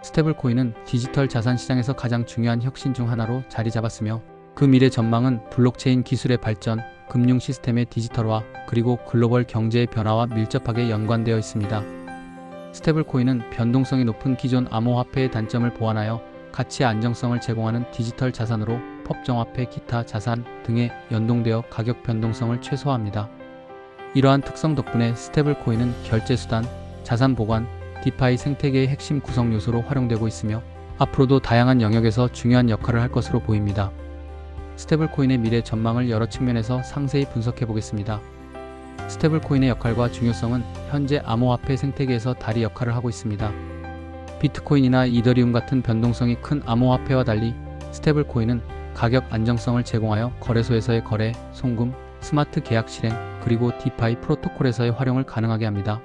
스테이블코인은 디지털 자산 시장에서 가장 중요한 혁신 중 하나로 자리 잡았으며 그 미래 전망은 블록체인 기술의 발전, 금융 시스템의 디지털화, 그리고 글로벌 경제의 변화와 밀접하게 연관되어 있습니다. 스테이블코인은 변동성이 높은 기존 암호화폐의 단점을 보완하여 가치의 안정성을 제공하는 디지털 자산으로 법정화폐, 기타 자산 등에 연동되어 가격 변동성을 최소화합니다. 이러한 특성 덕분에 스테이블코인은 결제수단, 자산 보관, 디파이 생태계의 핵심 구성 요소로 활용되고 있으며 앞으로도 다양한 영역에서 중요한 역할을 할 것으로 보입니다. 스테이블코인의 미래 전망을 여러 측면에서 상세히 분석해 보겠습니다. 스테이블코인의 역할과 중요성은 현재 암호화폐 생태계에서 다리 역할을 하고 있습니다. 비트코인이나 이더리움 같은 변동성이 큰 암호화폐와 달리 스테이블코인은 가격 안정성을 제공하여 거래소에서의 거래, 송금, 스마트 계약 실행, 그리고 디파이 프로토콜에서의 활용을 가능하게 합니다.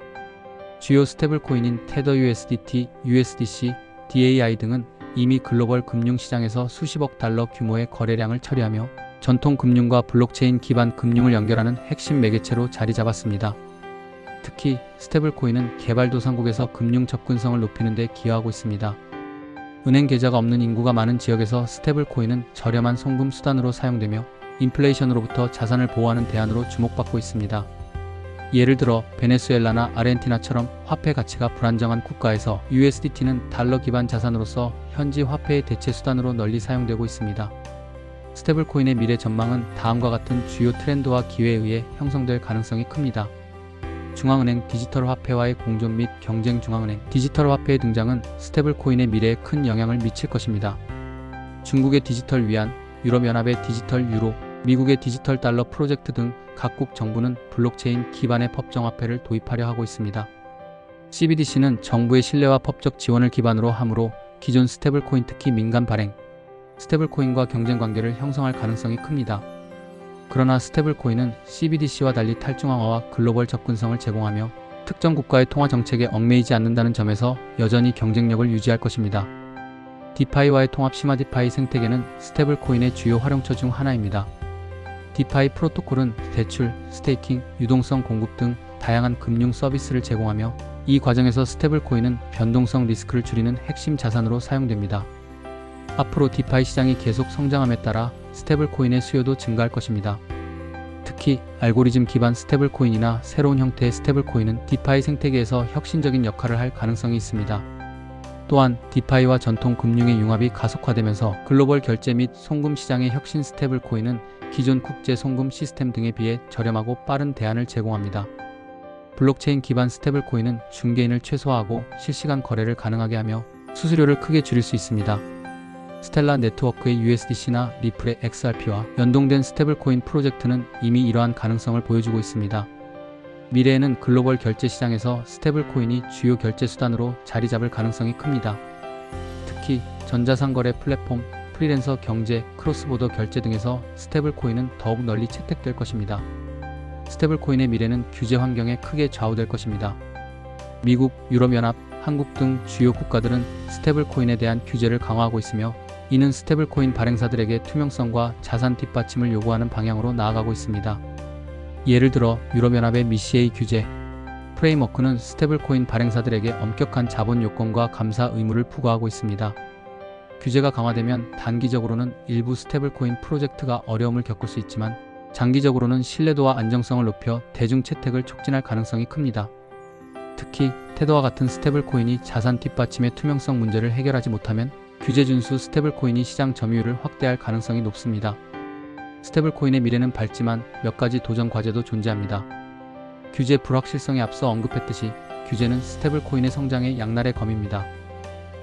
주요 스테이블코인인 테더 USDT, USDC, DAI 등은 이미 글로벌 금융시장에서 수십억 달러 규모의 거래량을 처리하며 전통 금융과 블록체인 기반 금융을 연결하는 핵심 매개체로 자리 잡았습니다. 특히 스테이블코인은 개발도상국에서 금융 접근성을 높이는 데 기여하고 있습니다. 은행 계좌가 없는 인구가 많은 지역에서 스테이블코인은 저렴한 송금 수단으로 사용되며 인플레이션으로부터 자산을 보호하는 대안으로 주목받고 있습니다. 예를 들어 베네수엘라나 아르헨티나처럼 화폐 가치가 불안정한 국가에서 USDT는 달러 기반 자산으로서 현지 화폐의 대체 수단으로 널리 사용되고 있습니다. 스테이블코인의 미래 전망은 다음과 같은 주요 트렌드와 기회에 의해 형성될 가능성이 큽니다. 중앙은행 디지털 화폐와의 공존 및 경쟁. 중앙은행 디지털 화폐의 등장은 스테이블코인의 미래에 큰 영향을 미칠 것입니다. 중국의 디지털 위안, 유럽연합의 디지털 유로, 미국의 디지털 달러 프로젝트 등 각국 정부는 블록체인 기반의 법정화폐를 도입하려 하고 있습니다. CBDC는 정부의 신뢰와 법적 지원을 기반으로 하므로 기존 스테이블코인, 특히 민간 발행 스테이블코인과 경쟁 관계를 형성할 가능성이 큽니다. 그러나 스테이블코인은 CBDC와 달리 탈중앙화와 글로벌 접근성을 제공하며 특정 국가의 통화 정책에 얽매이지 않는다는 점에서 여전히 경쟁력을 유지할 것입니다. 디파이와의 통합. 심화 디파이 생태계는 스테이블코인의 주요 활용처 중 하나입니다. 디파이 프로토콜은 대출, 스테이킹, 유동성 공급 등 다양한 금융 서비스를 제공하며 이 과정에서 스테이블코인은 변동성 리스크를 줄이는 핵심 자산으로 사용됩니다. 앞으로 디파이 시장이 계속 성장함에 따라 스테이블코인의 수요도 증가할 것입니다. 특히 알고리즘 기반 스테이블코인이나 새로운 형태의 스테이블코인은 디파이 생태계에서 혁신적인 역할을 할 가능성이 있습니다. 또한 디파이와 전통 금융의 융합이 가속화되면서 글로벌 결제 및 송금 시장의 혁신. 스테이블코인은 기존 국제 송금 시스템 등에 비해 저렴하고 빠른 대안을 제공합니다. 블록체인 기반 스테이블코인은 중개인을 최소화하고 실시간 거래를 가능하게 하며 수수료를 크게 줄일 수 있습니다. 스텔라 네트워크의 USDC나 리플의 XRP와 연동된 스테이블코인 프로젝트는 이미 이러한 가능성을 보여주고 있습니다. 미래에는 글로벌 결제 시장에서 스테이블코인이 주요 결제 수단으로 자리 잡을 가능성이 큽니다. 특히 전자상거래 플랫폼, 프리랜서 경제, 크로스보더 결제 등에서 스테이블코인은 더욱 널리 채택될 것입니다. 스테이블코인의 미래는 규제 환경에 크게 좌우될 것입니다. 미국, 유럽연합, 한국 등 주요 국가들은 스테이블코인에 대한 규제를 강화하고 있으며 이는 스테이블코인 발행사들에게 투명성과 자산 뒷받침을 요구하는 방향으로 나아가고 있습니다. 예를 들어 유럽연합의 MiCA 규제 프레임워크는 스테이블코인 발행사들에게 엄격한 자본 요건과 감사 의무를 부과하고 있습니다. 규제가 강화되면 단기적으로는 일부 스테이블코인 프로젝트가 어려움을 겪을 수 있지만 장기적으로는 신뢰도와 안정성을 높여 대중 채택을 촉진할 가능성이 큽니다. 특히 테더와 같은 스테이블코인이 자산 뒷받침의 투명성 문제를 해결하지 못하면 규제 준수 스테이블코인이 시장 점유율을 확대할 가능성이 높습니다. 스테이블코인의 미래는 밝지만 몇 가지 도전 과제도 존재합니다. 규제 불확실성에 앞서 언급했듯이 규제는 스테이블코인의 성장의 양날의 검입니다.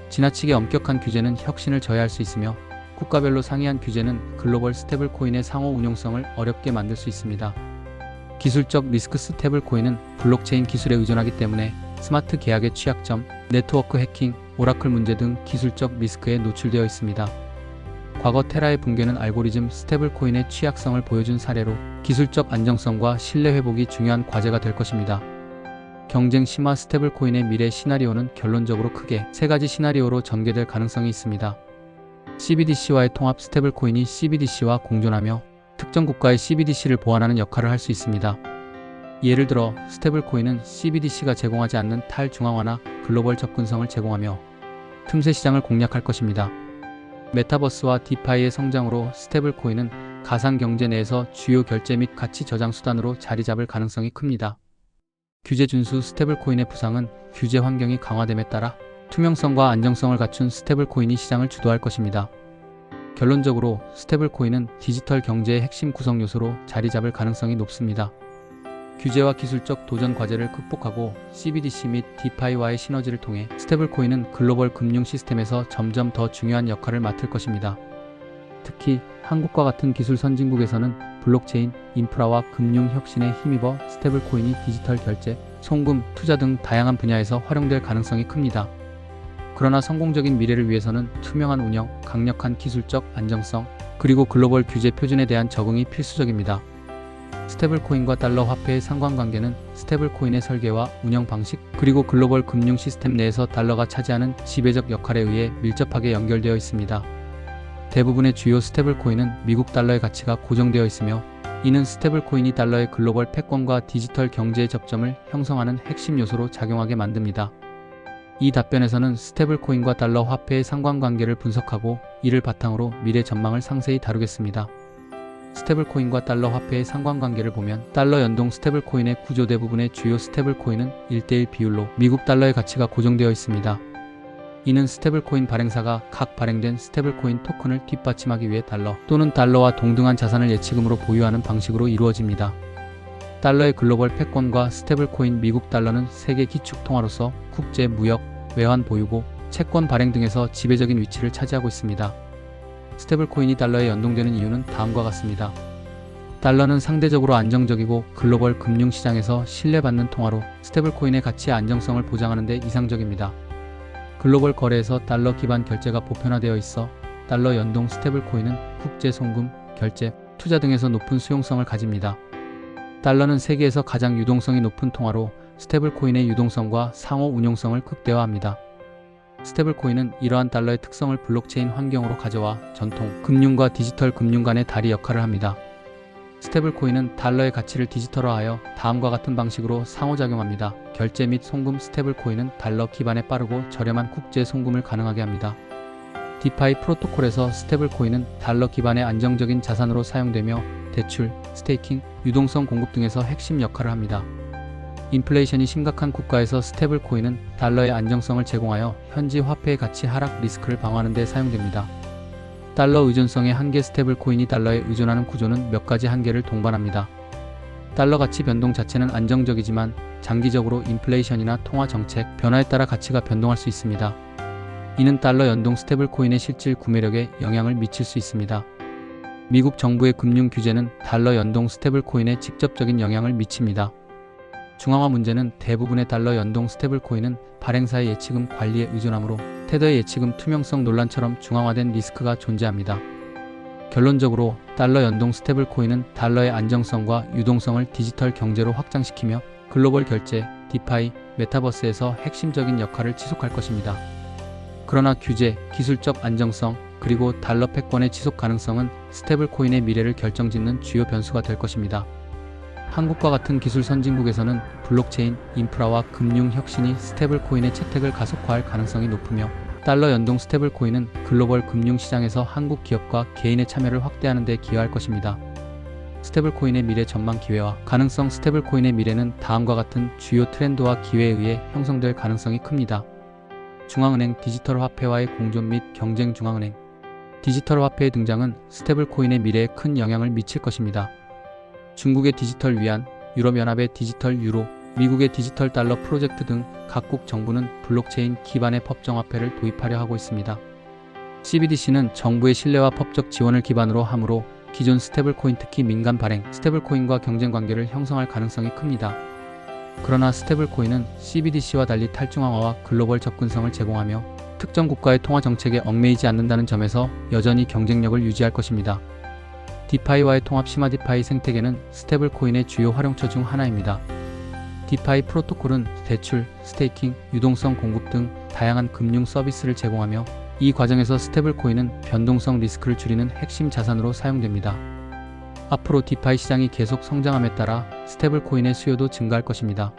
지나치게 엄격한 규제는 혁신을 저해할 수 있으며 국가별로 상이한 규제는 글로벌 스테이블코인의 상호 운용성을 어렵게 만들 수 있습니다. 기술적 리스크 스테이블코인은 블록체인 기술에 의존하기 때문에 스마트 계약의 취약점, 네트워크 해킹, 오라클 문제 등 기술적 리스크에 노출되어 있습니다. 과거 테라의 붕괴는 알고리즘 스테이블코인의 취약성을 보여준 사례로 기술적 안정성과 신뢰 회복이 중요한 과제가 될 것입니다. 경쟁 심화. 스테이블코인의 미래 시나리오는 결론적으로 크게 세 가지 시나리오로 전개될 가능성이 있습니다. CBDC와의 통합. 스테이블코인이 CBDC와 공존하며 특정 국가의 CBDC를 보완하는 역할을 할 수 있습니다. 예를 들어 스테이블코인은 CBDC가 제공하지 않는 탈중앙화나 글로벌 접근성을 제공하며 틈새 시장을 공략할 것입니다. 메타버스와 디파이의 성장으로 스테이블코인은 가상경제 내에서 주요 결제 및 가치 저장 수단으로 자리 잡을 가능성이 큽니다. 규제 준수 스테이블코인의 부상은 규제 환경이 강화됨에 따라 투명성과 안정성을 갖춘 스테이블코인이 시장을 주도할 것입니다. 결론적으로 스테이블코인은 디지털 경제의 핵심 구성 요소로 자리 잡을 가능성이 높습니다. 규제와 기술적 도전 과제를 극복하고 CBDC 및 디파이와의 시너지를 통해 스테이블코인은 글로벌 금융 시스템에서 점점 더 중요한 역할을 맡을 것입니다. 특히 한국과 같은 기술 선진국에서는 블록체인, 인프라와 금융 혁신에 힘입어 스테이블코인이 디지털 결제, 송금, 투자 등 다양한 분야에서 활용될 가능성이 큽니다. 그러나 성공적인 미래를 위해서는 투명한 운영, 강력한 기술적 안정성, 그리고 글로벌 규제 표준에 대한 적응이 필수적입니다. 스테이블코인과 달러 화폐의 상관관계는 스테이블코인의 설계와 운영 방식, 그리고 글로벌 금융 시스템 내에서 달러가 차지하는 지배적 역할에 의해 밀접하게 연결되어 있습니다. 대부분의 주요 스테이블코인은 미국 달러의 가치가 고정되어 있으며, 이는 스테이블코인이 달러의 글로벌 패권과 디지털 경제의 접점을 형성하는 핵심 요소로 작용하게 만듭니다. 이 답변에서는 스테이블코인과 달러 화폐의 상관관계를 분석하고 이를 바탕으로 미래 전망을 상세히 다루겠습니다. 스테이블코인과 달러 화폐의 상관관계를 보면 달러 연동 스테이블코인의 구조 대부분의 주요 스테이블코인은 1:1 비율로 미국 달러의 가치가 고정되어 있습니다. 이는 스테이블코인 발행사가 각 발행된 스테이블코인 토큰을 뒷받침하기 위해 달러 또는 달러와 동등한 자산을 예치금으로 보유하는 방식으로 이루어집니다. 달러의 글로벌 패권과 스테이블코인 미국 달러는 세계 기축 통화로서 국제 무역, 외환 보유고, 채권 발행 등에서 지배적인 위치를 차지하고 있습니다. 스테이블코인이 달러에 연동되는 이유는 다음과 같습니다. 달러는 상대적으로 안정적이고 글로벌 금융시장에서 신뢰받는 통화로 스테이블코인의 가치의 안정성을 보장하는 데 이상적입니다. 글로벌 거래에서 달러 기반 결제가 보편화되어 있어 달러 연동 스테이블코인은 국제 송금, 결제, 투자 등에서 높은 수용성을 가집니다. 달러는 세계에서 가장 유동성이 높은 통화로 스테이블코인의 유동성과 상호 운용성을 극대화합니다. 스테이블코인은 이러한 달러의 특성을 블록체인 환경으로 가져와 전통 금융과 디지털 금융 간의 다리 역할을 합니다. 스테이블코인은 달러의 가치를 디지털화하여 다음과 같은 방식으로 상호작용합니다. 결제 및 송금 스테이블코인은 달러 기반의 빠르고 저렴한 국제 송금을 가능하게 합니다. 디파이 프로토콜에서 스테이블코인은 달러 기반의 안정적인 자산으로 사용되며 대출, 스테이킹, 유동성 공급 등에서 핵심 역할을 합니다. 인플레이션이 심각한 국가에서 스테이블코인은 달러의 안정성을 제공하여 현지 화폐의 가치 하락 리스크를 방어하는 데 사용됩니다. 달러 의존성의 한계 스테이블코인이 달러에 의존하는 구조는 몇 가지 한계를 동반합니다. 달러 가치 변동 자체는 안정적이지만 장기적으로 인플레이션이나 통화 정책 변화에 따라 가치가 변동할 수 있습니다. 이는 달러 연동 스테이블코인의 실질 구매력에 영향을 미칠 수 있습니다. 미국 정부의 금융 규제는 달러 연동 스테이블코인에 직접적인 영향을 미칩니다. 중앙화 문제는 대부분의 달러 연동 스테이블코인은 발행사의 예치금 관리에 의존하므로 테더의 예치금 투명성 논란처럼 중앙화된 리스크가 존재합니다. 결론적으로 달러 연동 스테이블코인은 달러의 안정성과 유동성을 디지털 경제로 확장시키며 글로벌 결제, 디파이, 메타버스에서 핵심적인 역할을 지속할 것입니다. 그러나 규제, 기술적 안정성, 그리고 달러 패권의 지속 가능성은 스테이블코인의 미래를 결정짓는 주요 변수가 될 것입니다. 한국과 같은 기술 선진국에서는 블록체인, 인프라와 금융 혁신이 스테이블코인의 채택을 가속화할 가능성이 높으며 달러 연동 스테이블코인은 글로벌 금융 시장에서 한국 기업과 개인의 참여를 확대하는 데 기여할 것입니다. 스테이블코인의 미래 전망 기회와 가능성 스테이블코인의 미래는 다음과 같은 주요 트렌드와 기회에 의해 형성될 가능성이 큽니다. 중앙은행 디지털 화폐와의 공존 및 경쟁 중앙은행 디지털 화폐의 등장은 스테이블코인의 미래에 큰 영향을 미칠 것입니다. 중국의 디지털 위안, 유럽연합의 디지털 유로, 미국의 디지털 달러 프로젝트 등 각국 정부는 블록체인 기반의 법정화폐를 도입하려 하고 있습니다. CBDC는 정부의 신뢰와 법적 지원을 기반으로 하므로 기존 스테이블코인 특히 민간 발행 스테이블코인과 경쟁 관계를 형성할 가능성이 큽니다. 그러나 스테이블코인은 CBDC와 달리 탈중앙화와 글로벌 접근성을 제공하며 특정 국가의 통화 정책에 얽매이지 않는다는 점에서 여전히 경쟁력을 유지할 것입니다. 디파이와의 통합 심화 디파이 생태계는 스테이블코인의 주요 활용처 중 하나입니다. 디파이 프로토콜은 대출, 스테이킹, 유동성 공급 등 다양한 금융 서비스를 제공하며 이 과정에서 스테이블코인은 변동성 리스크를 줄이는 핵심 자산으로 사용됩니다. 앞으로 디파이 시장이 계속 성장함에 따라 스테이블코인의 수요도 증가할 것입니다.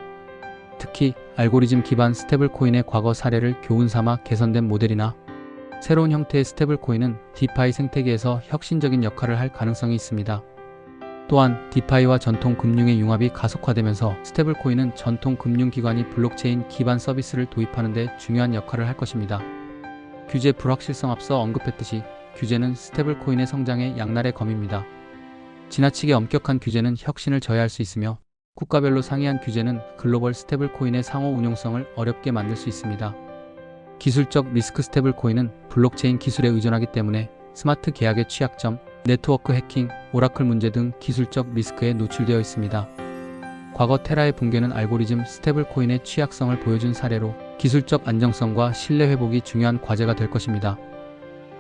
특히 알고리즘 기반 스테이블 코인의 과거 사례를 교훈 삼아 개선된 모델이나 새로운 형태의 스테이블 코인은 디파이 생태계에서 혁신적인 역할을 할 가능성이 있습니다. 또한 디파이와 전통 금융의 융합이 가속화되면서 스테이블 코인은 전통 금융기관이 블록체인 기반 서비스를 도입하는 데 중요한 역할을 할 것입니다. 규제 불확실성 앞서 언급했듯이 규제는 스테이블 코인의 성장의 양날의 검입니다. 지나치게 엄격한 규제는 혁신을 저해할 수 있으며 국가별로 상이한 규제는 글로벌 스테이블 코인의 상호 운용성을 어렵게 만들 수 있습니다. 기술적 리스크 스테이블 코인은 블록체인 기술에 의존하기 때문에 스마트 계약의 취약점, 네트워크 해킹, 오라클 문제 등 기술적 리스크에 노출되어 있습니다. 과거 테라의 붕괴는 알고리즘 스테이블 코인의 취약성을 보여준 사례로 기술적 안정성과 신뢰 회복이 중요한 과제가 될 것입니다.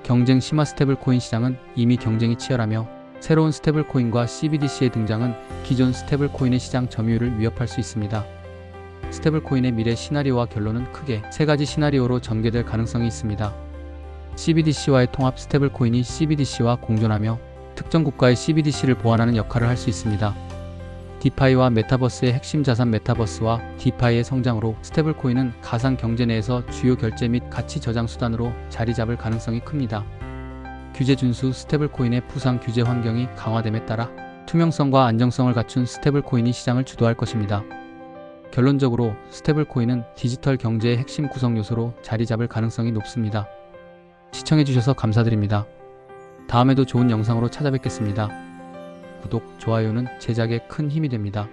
경쟁 심화 스테이블 코인 시장은 이미 경쟁이 치열하며 새로운 스테이블 코인과 CBDC의 등장은 기존 스테이블 코인의 시장 점유율을 위협할 수 있습니다. 스테이블 코인의 미래 시나리오와 결론은 크게 세 가지 시나리오로 전개될 가능성이 있습니다. CBDC와의 통합 스테이블 코인이 CBDC와 공존하며 특정 국가의 CBDC를 보완하는 역할을 할 수 있습니다. 디파이와 메타버스의 핵심 자산 메타버스와 디파이의 성장으로 스테이블 코인은 가상 경제 내에서 주요 결제 및 가치 저장 수단으로 자리 잡을 가능성이 큽니다. 규제 준수 스테이블 코인의 부상 규제 환경이 강화됨에 따라 투명성과 안정성을 갖춘 스테이블 코인이 시장을 주도할 것입니다. 결론적으로 스테이블 코인은 디지털 경제의 핵심 구성 요소로 자리 잡을 가능성이 높습니다. 시청해주셔서 감사드립니다. 다음에도 좋은 영상으로 찾아뵙겠습니다. 구독, 좋아요는 제작에 큰 힘이 됩니다.